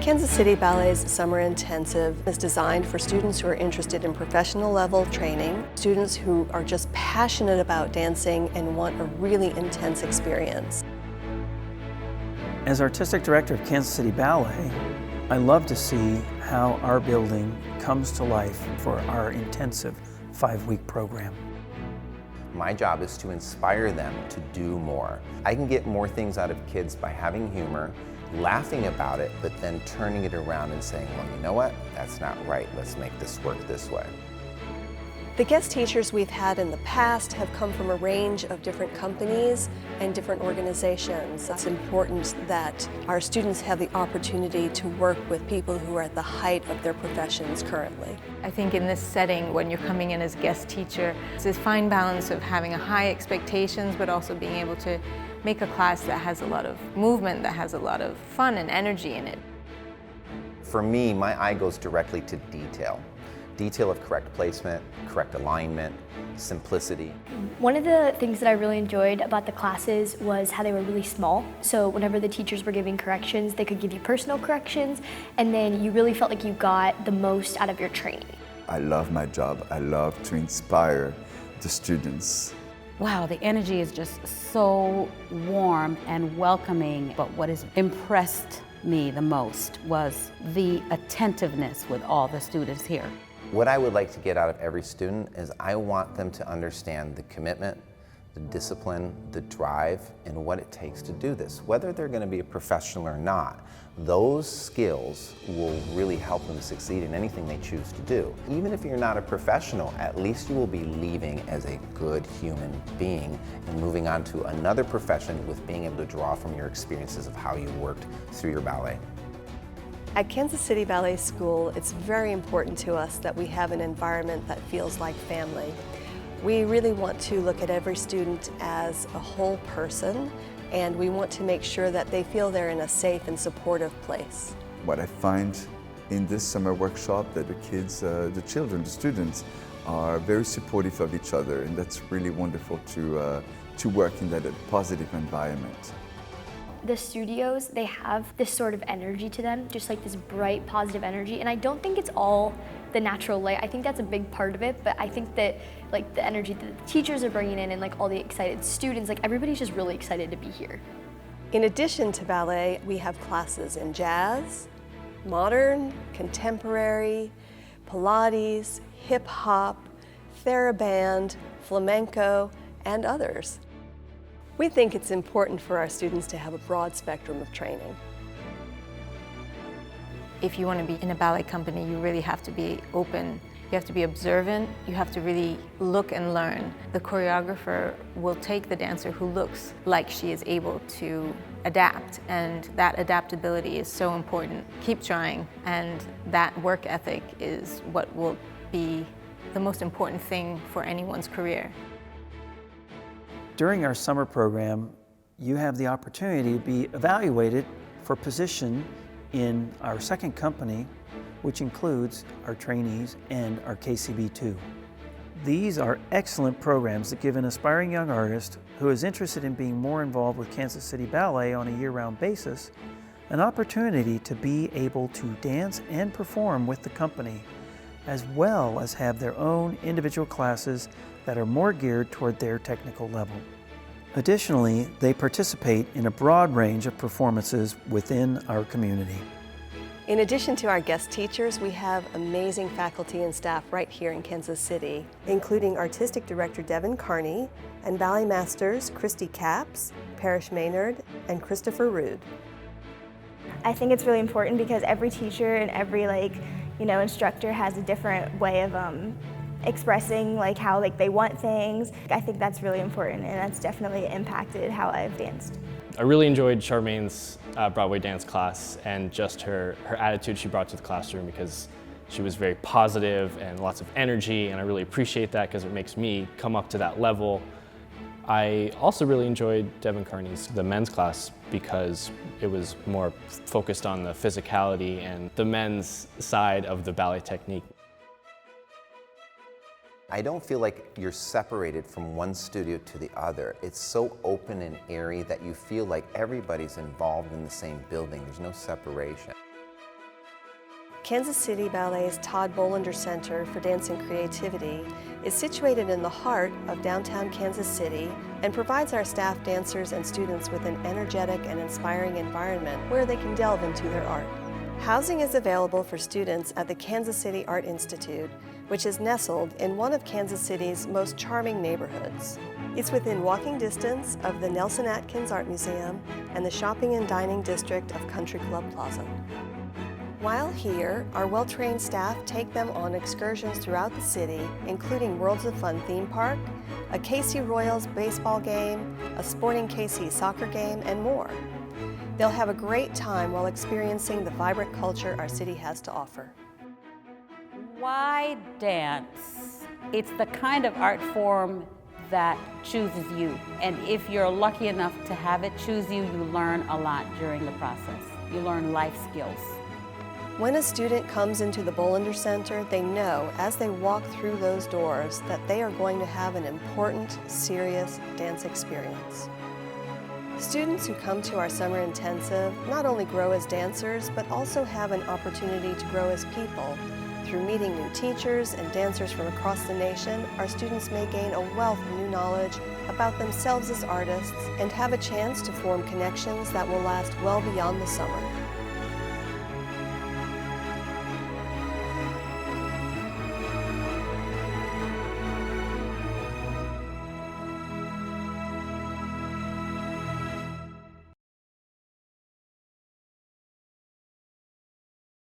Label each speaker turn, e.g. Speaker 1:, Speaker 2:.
Speaker 1: Kansas City Ballet's Summer Intensive is designed for students who are interested in professional level training, students who are just passionate about dancing and want a really intense experience.
Speaker 2: As Artistic Director of Kansas City Ballet, I love to see how our building comes to life for our intensive 5-week program.
Speaker 3: My job is to inspire them to do more. I can get more things out of kids by having humor, laughing about it, but then turning it around and saying, well, you know what? That's not right. Let's make this work this way.
Speaker 1: The guest teachers we've had in the past have come from a range of different companies and different organizations. It's important that our students have the opportunity to work with people who are at the height of their professions currently.
Speaker 4: I think in this setting, when you're coming in as guest teacher, it's this fine balance of having a high expectations, but also being able to make a class that has a lot of movement, that has a lot of fun and energy in it.
Speaker 3: For me, my eye goes directly to detail. Detail of correct placement, correct alignment, simplicity.
Speaker 5: One of the things that I really enjoyed about the classes was how they were really small. So whenever the teachers were giving corrections, they could give you personal corrections, and then you really felt like you got the most out of your training.
Speaker 6: I love my job. I love to inspire the students.
Speaker 7: Wow, the energy is just so warm and welcoming. But what has impressed me the most was the attentiveness with all the students here.
Speaker 3: What I would like to get out of every student is I want them to understand the commitment, the discipline, the drive, and what it takes to do this. Whether they're going to be a professional or not, those skills will really help them succeed in anything they choose to do. Even if you're not a professional, at least you will be leaving as a good human being and moving on to another profession with being able to draw from your experiences of how you worked through your ballet.
Speaker 1: At Kansas City Ballet School, it's very important to us that we have an environment that feels like family. We really want to look at every student as a whole person, and we want to make sure that they feel they're in a safe and supportive place.
Speaker 6: What I find in this summer workshop that the kids, the children, the students are very supportive of each other, and that's really wonderful to work in that positive environment.
Speaker 5: The studios, they have this sort of energy to them, just like this bright, positive energy, and I don't think it's all the natural light. I think that's a big part of it, but I think that like the energy that the teachers are bringing in and like all the excited students, like everybody's just really excited to be here.
Speaker 1: In addition to ballet, we have classes in jazz, modern, contemporary, Pilates, hip hop, TheraBand, flamenco, and others. We think it's important for our students to have a broad spectrum of training.
Speaker 4: If you want to be in a ballet company, you really have to be open. You have to be observant. You have to really look and learn. The choreographer will take the dancer who looks like she is able to adapt, and that adaptability is so important. Keep trying, and that work ethic is what will be the most important thing for anyone's career.
Speaker 2: During our summer program, you have the opportunity to be evaluated for position in our second company, which includes our trainees and our KCB2. These are excellent programs that give an aspiring young artist who is interested in being more involved with Kansas City Ballet on a year-round basis an opportunity to be able to dance and perform with the company, as well as have their own individual classes that are more geared toward their technical level. Additionally, they participate in a broad range of performances within our community.
Speaker 1: In addition to our guest teachers, we have amazing faculty and staff right here in Kansas City, including Artistic Director Devin Carney and Ballet Masters Christy Capps, Parrish Maynard, and Christopher Rude.
Speaker 8: I think it's really important because every teacher and every instructor has a different way of expressing how they want things. I think that's really important, and that's definitely impacted how I've danced.
Speaker 9: I really enjoyed Charmaine's Broadway dance class and just her attitude she brought to the classroom, because she was very positive and lots of energy, and I really appreciate that because it makes me come up to that level. I also really enjoyed Devin Carney's the men's class because it was more focused on the physicality and the men's side of the ballet technique.
Speaker 3: I don't feel like you're separated from one studio to the other. It's so open and airy that you feel like everybody's involved in the same building. There's no separation.
Speaker 1: Kansas City Ballet's Todd Bolender Center for Dance and Creativity is situated in the heart of downtown Kansas City and provides our staff dancers and students with an energetic and inspiring environment where they can delve into their art. Housing is available for students at the Kansas City Art Institute, which is nestled in one of Kansas City's most charming neighborhoods. It's within walking distance of the Nelson Atkins Art Museum and the shopping and dining district of Country Club Plaza. While here, our well-trained staff take them on excursions throughout the city, including Worlds of Fun theme park, a KC Royals baseball game, a Sporting KC soccer game, and more. They'll have a great time while experiencing the vibrant culture our city has to offer.
Speaker 7: Why dance? It's the kind of art form that chooses you. And if you're lucky enough to have it choose you, you learn a lot during the process. You learn life skills.
Speaker 1: When a student comes into the Bolender Center, they know as they walk through those doors that they are going to have an important, serious dance experience. Students who come to our summer intensive not only grow as dancers, but also have an opportunity to grow as people. Through meeting new teachers and dancers from across the nation, our students may gain a wealth of new knowledge about themselves as artists and have a chance to form connections that will last well beyond the summer.